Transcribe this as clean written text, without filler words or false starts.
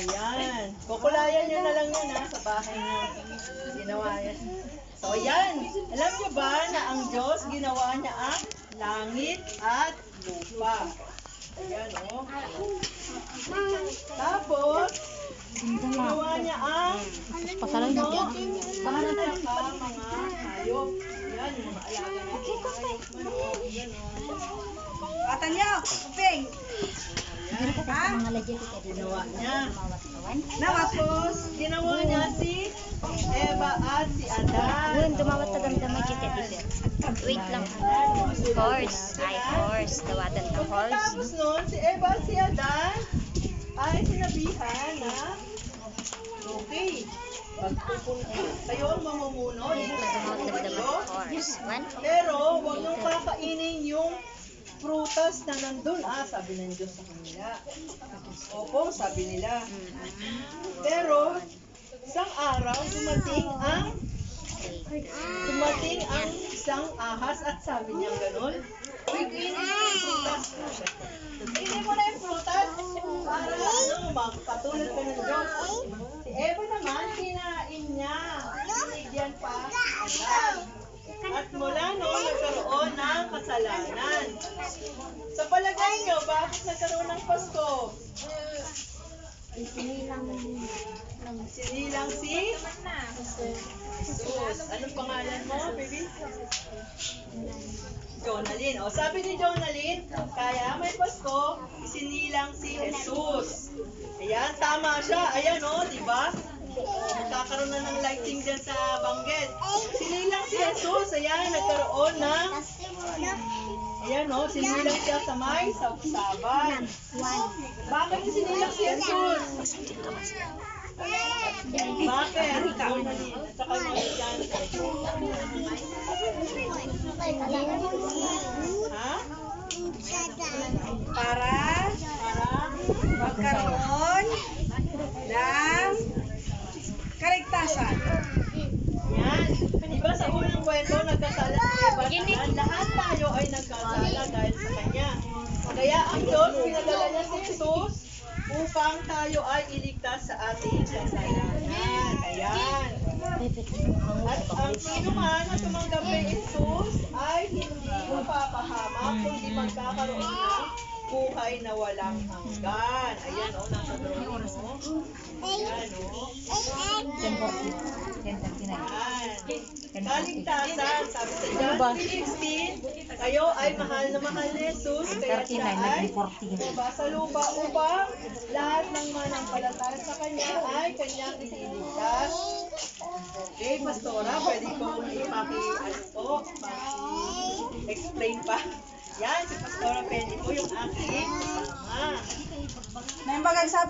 Ayan. Kukulayan nyo na lang yun ha, sa bahay nyo. Ginawa yan. So ayan, alam nyo ba na ang Diyos ginawa niya ang langit at lupa. Ayan o. Tapos, ginawa niya ang puno at saka mga hayop. Ayan, yung mga alaga ng mga hayop man o. Ayan o. Batan niyo, kuping. Ginawa niya. Tapos, ginawa niya si Eva at si Adan. Tumawat na damdamay kita dito. Wait lang. Horse. Ay, horse. Dawatan ng horse. Tapos nun, si Eva at si Adan ay sinabihan na okay, kayo ang mamumuno dito sa Tumawat na mundo. damdamay ng horse. One. Pero huwag niyong kakainin yung prutas na nandun. Sabi ng Diyos sa kanila. Opo, sabi nila. Pero, isang araw, dumating ang isang ahas at sabi niya gano'n, uy, kainin mo na yung prutas. Kainin mo na yung prutas para magpatulad ka ng Diyos. Si Eva naman, kinain niya. Binigyan pa agad. At mula noon, nagkaroon ng kasalanan. Sa palagay niyo, bakit nagkaroon ng Pasko? Sinilang si Jesus. Anong pangalan mo, baby? Jonalyn. O, sabi ni Jonalyn, kaya may Pasko, sinilang si Jesus. Ayan, tama siya. Ayan o, di ba? Nagkakaroon na ng lighting dyan sa Bangged. Sinilang si Jesus. Ayan, nagkaroon ng... Ayan o, sinilang siya sa may sabsaban. Bakit sinilang si Jesus? Bakit? Jonalyn. At saka mga ha? Para magkaroon ng kaligtasan. Yan. Diba sa unang kwento, nagkasala si Eva at Adan, lahat tayo ay nagkasala dahil sa kanya. Kaya ang Diyos, pinadala niya si Jesus upang tayo ay iligtas sa ating kasalanan. Ayan. At ang sino man na tumanggap kay Jesus ay hindi mapapahamak kundi magkakaroon ng buhay na walang hanggan. Ayan o, nasa drawing o. Ayan o. Kaligtasan, sabi sa John 3:16, kayo ay mahal na mahal ni Jesus, kaya siya ay sa lupa upang lahat ng manampalataya sa Kanya ay Kanyang ililigtas. Okay, Pastora, pwede kong explain pa. Yan, si Pastora Penny po yung aking ama. May bagagsapan.